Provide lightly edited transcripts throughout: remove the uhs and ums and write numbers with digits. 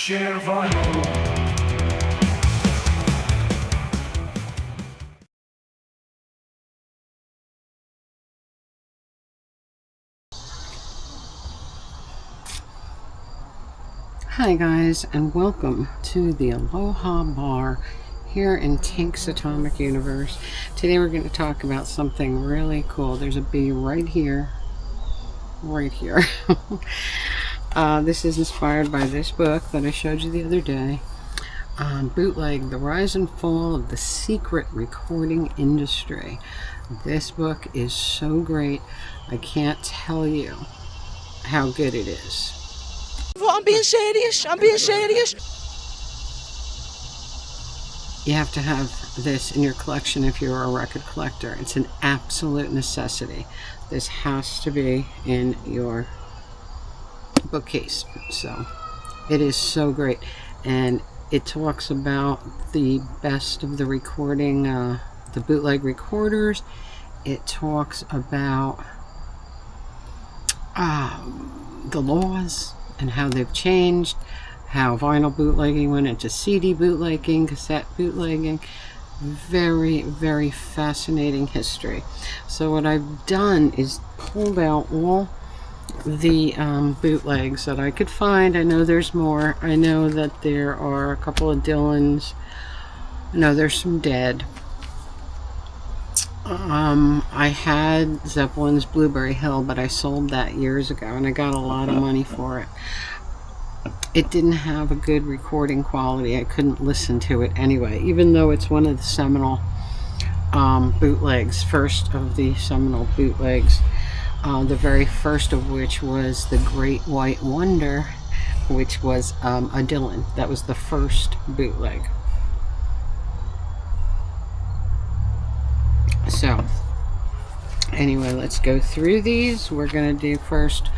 Share vinyl. Hi guys, and welcome to the Aloha bar here in Tink's Atomic Universe. Today we're going to talk about something really cool. There's a bee right here. This is inspired by this book that I showed you the other day. Bootleg, The Rise and Fall of the Secret Recording Industry. This book is so great. I can't tell you how good it is. I'm being serious. You have to have this in your collection if you're a record collector. It's an absolute necessity. This has to be in your bookcase. So it is so great. And it talks about the best of the recording, the bootleg recorders. It talks about the laws and how they've changed, how vinyl bootlegging went into CD bootlegging, cassette bootlegging. Very, very fascinating history. So what I've done is pulled out all the bootlegs that I could find. I know there's more. I know that there are a couple of Dylans. I know there's some dead. I had Zeppelin's Blueberry Hill, but I sold that years ago, and I got a lot of money for it. It didn't have a good recording quality. I couldn't listen to it anyway, even though it's one of the seminal bootlegs, first of the seminal bootlegs, the very first of which was The Great White Wonder, which was a Dylan. That was the first bootleg. So, anyway, let's go through these. We're going to do first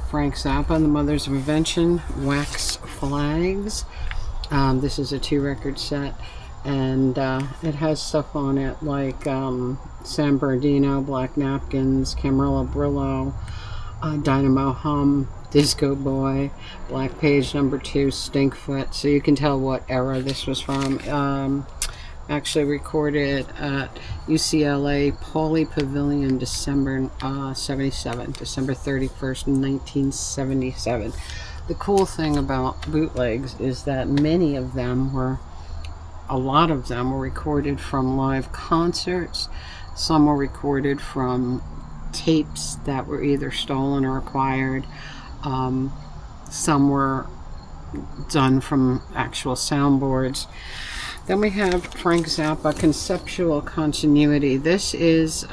Frank Zappa and the Mothers of Invention, Wax Flags. This is a 2-record set, and it has stuff on it like San Bernardino, Black Napkins, Camarilla Brillo, Dynamo Hum, Disco Boy, Black Page #2, Stinkfoot. So you can tell what era this was from. Actually recorded at UCLA Pauley Pavilion, December 77, December 31st, 1977. The cool thing about bootlegs is that a lot of them were recorded from live concerts. Some were recorded from tapes that were either stolen or acquired. Some were done from actual soundboards. Then we have Frank Zappa, Conceptual Continuity. This is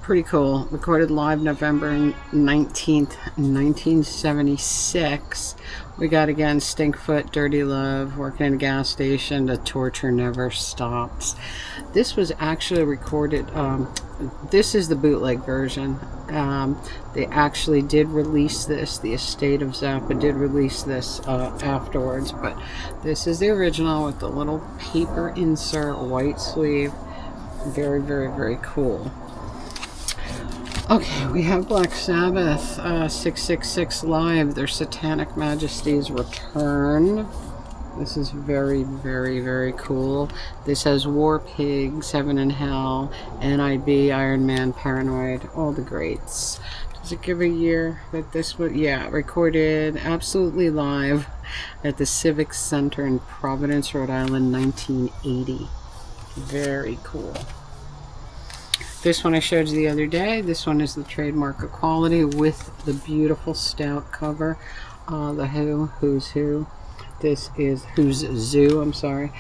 pretty cool. Recorded live November 19th, 1976. We got again Stinkfoot, Dirty Love, Working in a Gas Station, The Torture Never Stops. This was actually recorded, this is the bootleg version. They actually did release this. The estate of Zappa did release this afterwards, but this is the original with the little paper insert, white sleeve. Very, very, very cool. Okay, we have Black Sabbath, 666 Live, Their Satanic Majesty's Return. This is very, very, very cool. This has War Pigs, Heaven and Hell, NIB, Iron Man, Paranoid, all the greats. Does it give a year that this was? Yeah, recorded absolutely live at the Civic Center in Providence, Rhode Island, 1980. Very cool. This one I showed you the other day. This one is the trademark of quality with the beautiful stout cover. The Who's Who. This is Who's Zoo, I'm sorry.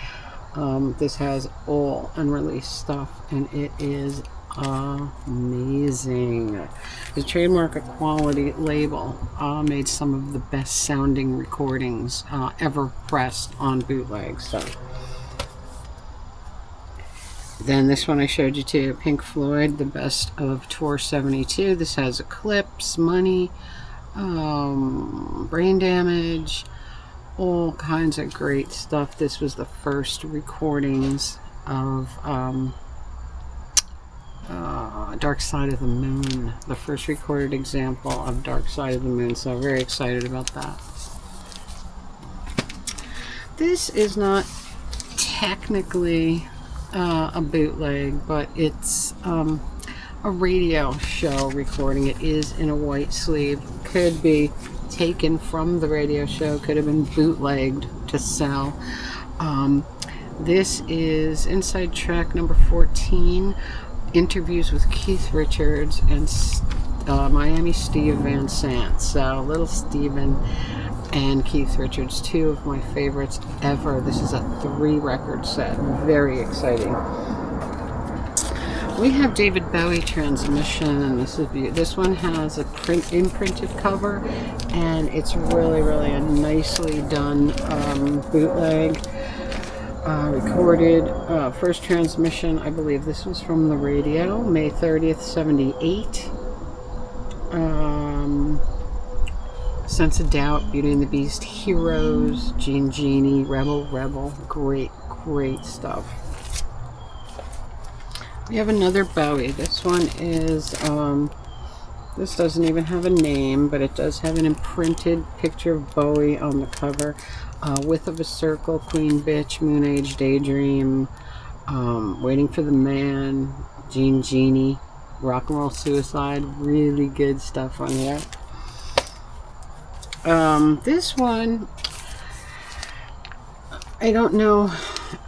This has all unreleased stuff, and it is amazing. The trademark of quality label made some of the best sounding recordings ever pressed on bootlegs. So. Then this one I showed you too, Pink Floyd, The Best of Tour 72. This has Eclipse, Money, Brain Damage, all kinds of great stuff. This was the first recordings of Dark Side of the Moon, the first recorded example of Dark Side of the Moon, so very excited about that. This is not technically a bootleg, but it's a radio show recording. It is in a white sleeve. Could be taken from the radio show, could have been bootlegged to sell. This is inside track number 14, interviews with Keith Richards and Miami Steve Van Sant. So Little Steven and Keith Richards, two of my favorites ever. This is a 3-record set. Very exciting. We have David Bowie Transmission. This one has a imprinted cover, and it's really a nicely done bootleg. Recorded first transmission, I believe this was from the radio, May 30th, 78. Sense of Doubt, Beauty and the Beast, Heroes, Genie, Rebel, great stuff. We have another Bowie. This one is, this doesn't even have a name, but it does have an imprinted picture of Bowie on the cover. Width of a Circle, Queen Bitch, Moon Age, Daydream, Waiting for the Man, Genie, Rock and Roll Suicide. Really good stuff on here. This one, I don't know.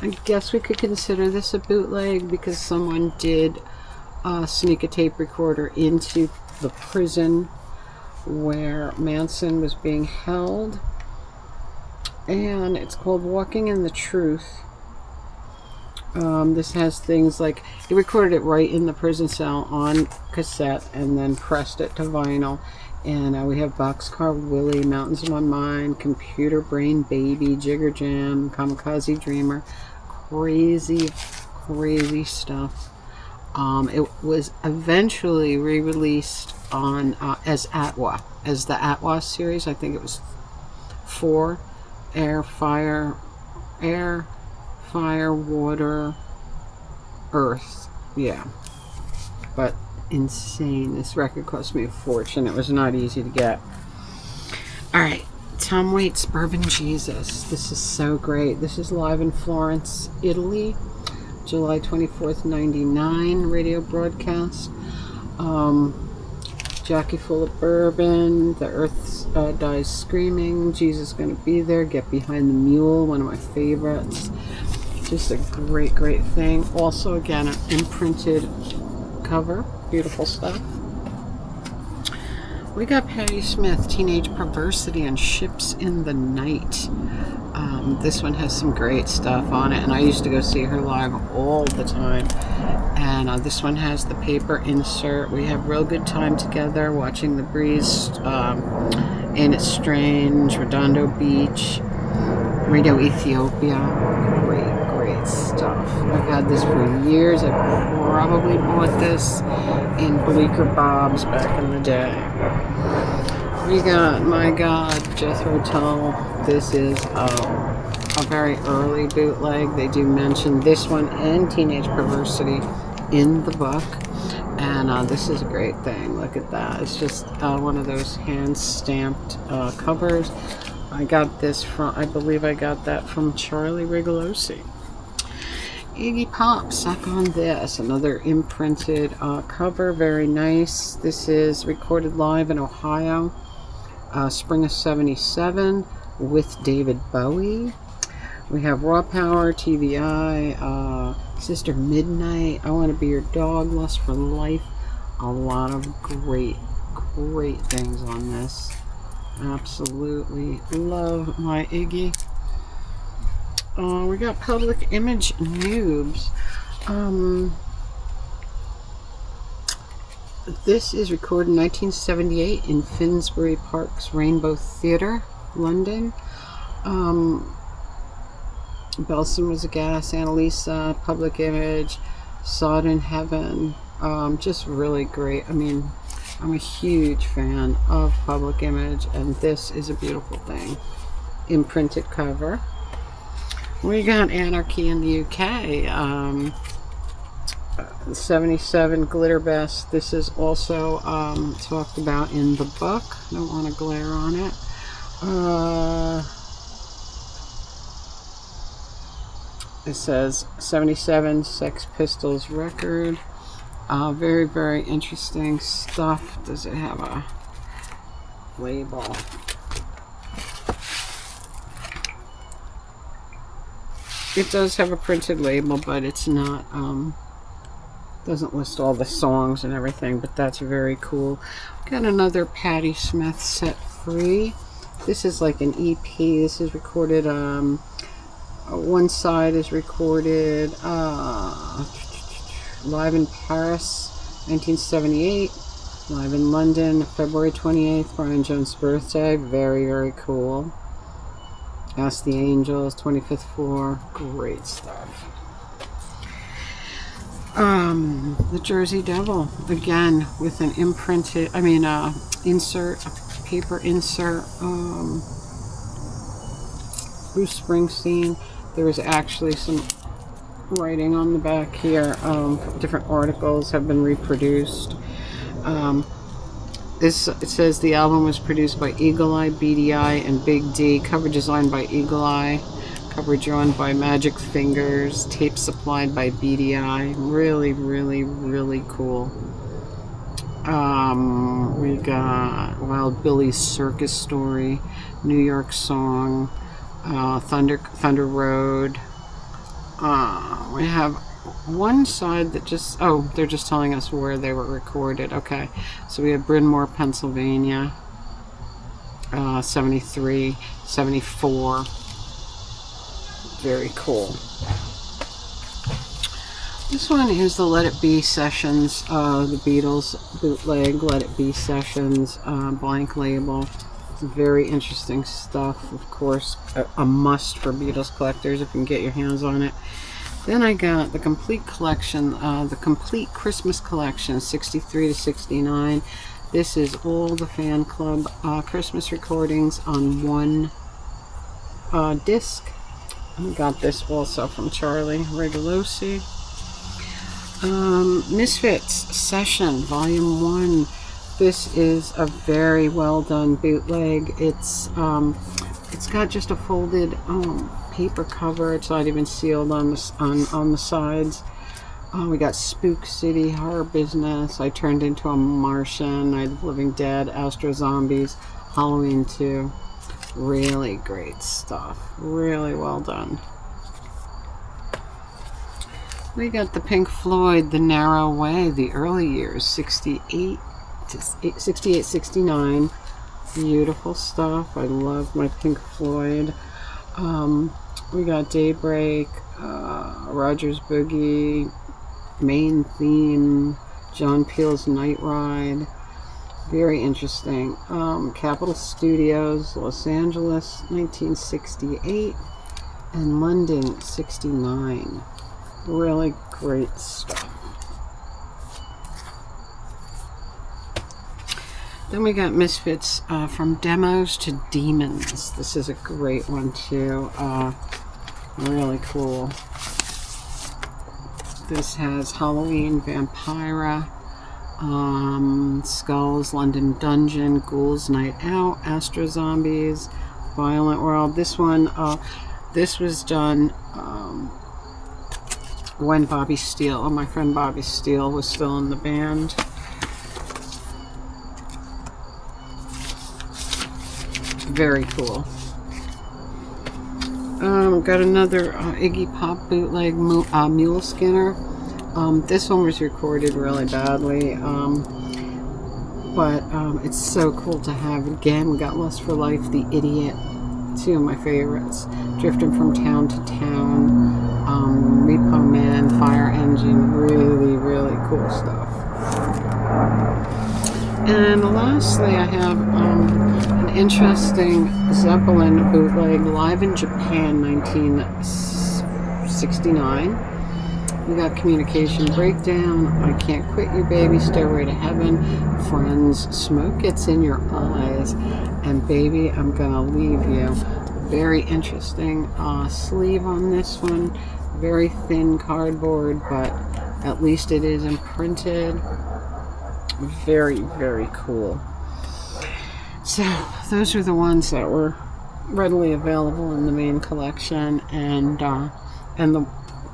I guess we could consider this a bootleg because someone did sneak a tape recorder into the prison where Manson was being held. And it's called Walking in the Truth. This has things like, he recorded it right in the prison cell on cassette and then pressed it to vinyl. And we have Boxcar Willie, Mountains of My Mind, Computer Brain Baby, Jigger Jam, Kamikaze Dreamer. Crazy stuff. It was eventually re-released on as Atwa, as the Atwa series. I think it was 4. Air, Fire, Water, Earth. Yeah. But insane. This record cost me a fortune. It was not easy to get. Alright, Tom Waits, Bourbon Jesus. This is so great. This is live in Florence, Italy, July 24th, 99 radio broadcast. Jockey Full of Bourbon, The Earth Dies Screaming, Jesus Gonna Be There, Get Behind the Mule, one of my favorites. Just a great thing. Also, again, an imprinted cover. Beautiful stuff. We got Patti Smith, Teenage Perversity and Ships in the Night. This one has some great stuff on it, and I used to go see her live all the time. And this one has the paper insert. We have Real Good Time Together, Watching the Breeze, Ain't It Strange, Redondo Beach, Radio Ethiopia. Great stuff. I've had this for years. I probably bought this in Bleecker Bob's back in the day. We got, my God, Jethro Tull. This is a very early bootleg. They do mention this one and Teenage Perversity in the book, and this is a great thing. Look at that. It's just one of those hand-stamped covers. I got this from, I believe I got that from Charlie Rigolosi. Iggy Pop, Suck on This, another imprinted cover, very nice. This is recorded live in Ohio, spring of 77, with David Bowie. We have Raw Power, TVI, Sister Midnight, I Want to Be Your Dog, Lust for Life. A lot of great things on this. Absolutely love my Iggy. We got Public Image Noobs. This is recorded in 1978 in Finsbury Park's Rainbow Theatre, London. Belson Was a Gas, Annalisa, Public Image, Saw It in Heaven. Just really great. I mean, I'm a huge fan of Public Image, and this is a beautiful thing. Imprinted cover. We got Anarchy in the UK. 77 Glitterbest. This is also talked about in the book. Don't want to glare on it. It says 77 Sex Pistols record. Very, very interesting stuff. Does it have a label? It does have a printed label, but it's not, doesn't list all the songs and everything, but that's very cool. Got another Patti Smith set free. This is like an EP. This is recorded, one side is recorded live in Paris, 1978. Live in London, February 28th, Brian Jones' birthday. Very, very cool. Ask the Angels, 25th floor. Great stuff. The Jersey Devil, again, with an imprinted, insert, a paper insert. Bruce Springsteen. There is actually some writing on the back here. Different articles have been reproduced. It says the album was produced by Eagle Eye, BDI, and Big D. Cover designed by Eagle Eye. Cover drawn by Magic Fingers. Tape supplied by BDI. Really, really, really cool. We got Wild Billy's Circus Story, New York Song, Thunder Road. We have one side that just, they're just telling us where they were recorded. Okay, so we have Bryn Mawr, Pennsylvania, 73, 74. Very cool. This one is the Let It Be sessions, the Beatles bootleg Let It Be sessions, blank label. Very interesting stuff. Of course, a must for Beatles collectors if you can get your hands on it. Then I got the complete collection, the complete Christmas collection, 63 to 69. This is all the fan club Christmas recordings on one disc. I got this also from Charlie Regalosi. Misfits Session Volume 1. This is a very well done bootleg. It's got just a folded paper cover. It's not even sealed on the sides. We got Spook City, Horror Business, I Turned Into a Martian, Night of the Living Dead, Astro Zombies, Halloween 2. Really great stuff. Really well done. We got the Pink Floyd, The Narrow Way, the early years, 68, 69. Beautiful stuff. I love my Pink Floyd. We got Daybreak, Rogers Boogie, Main Theme, John Peel's Night Ride. Very interesting. Capitol Studios, Los Angeles, 1968, and London, 69. Really great stuff. Then we got Misfits, From Demos to Demons. This is a great one too. Really cool. This has Halloween, Vampira, Skulls, London Dungeon, Ghouls Night Out, Astro Zombies, Violent World. This one, this was done when Bobby Steele, my friend Bobby Steele, was still in the band. Very cool. Got another Iggy Pop bootleg, Mule Skinner. This one was recorded really badly, but it's so cool to have. Again, we got Lust for Life, The Idiot, two of my favorites. Drifting from Town to Town, Repo Man, Fire Engine. Really, really cool stuff. And lastly, I have an interesting Zeppelin bootleg, live in Japan, 1969. We got Communication Breakdown, I Can't Quit You Baby, Stairway to Heaven, Friends, Smoke Gets in Your Eyes, and Baby, I'm Gonna Leave You. Very interesting sleeve on this one. Very thin cardboard, but at least it is imprinted. Very, very cool. So those are the ones that were readily available in the main collection, and and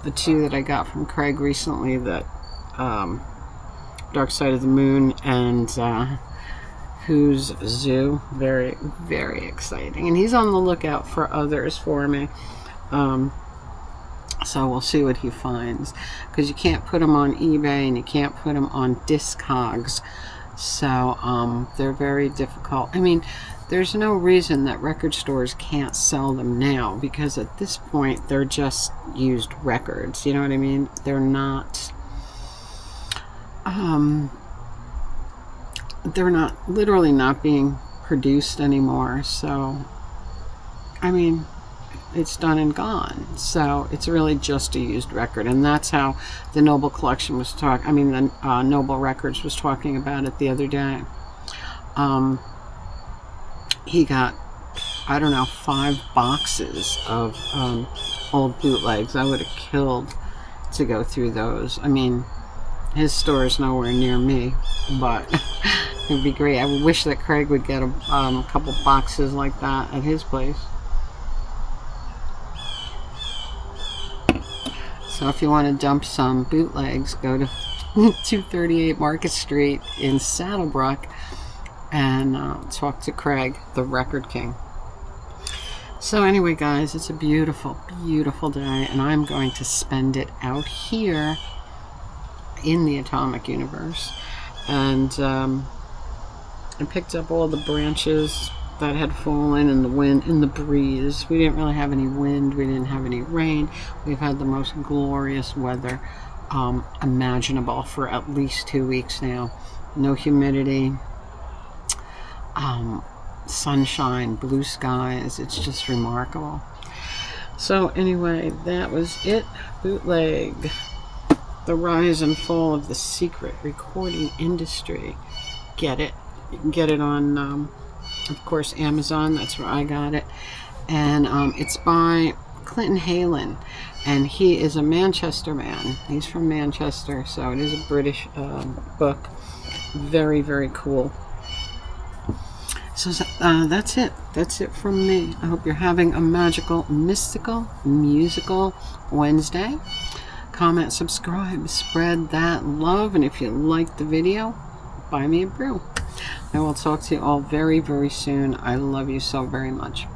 the two that I got from Craig recently, that Dark Side of the Moon and Who's Zoo, very, very exciting. And he's on the lookout for others for me. So we'll see what he finds, because you can't put them on eBay and you can't put them on Discogs. So they're very difficult. I mean, there's no reason that record stores can't sell them now, because at this point they're just used records. You know what I mean? They're not literally not being produced anymore. So I mean, it's done and gone. So it's really just a used record, and that's how the Noble Collection was talking. I mean, the Noble Records was talking about it the other day. He got, I don't know, 5 boxes of old bootlegs. I would have killed to go through those. I mean, his store is nowhere near me, but it'd be great. I wish that Craig would get a couple boxes like that at his place. So if you want to dump some bootlegs, go to 238 Market Street in Saddlebrook and talk to Craig, the Record King. So anyway, guys, it's a beautiful, beautiful day, and I'm going to spend it out here in the Atomic Universe. And I picked up all the branches that had fallen in the wind, in the breeze. We didn't really have any wind. We didn't have any rain. We've had the most glorious weather imaginable for at least 2 weeks now. No humidity, sunshine, blue skies. It's just remarkable. So anyway, that was it. Bootleg. The rise and fall of the secret recording industry. Get it. You can get it on, of course, Amazon. That's where I got it. And it's by Clinton Halen. And he is a Manchester man. He's from Manchester, so it is a British book. Very, very cool. So that's it. That's it from me. I hope you're having a magical, mystical, musical Wednesday. Comment, subscribe, spread that love, and if you liked the video, buy me a brew. I will talk to you all very, very soon. I love you so very much.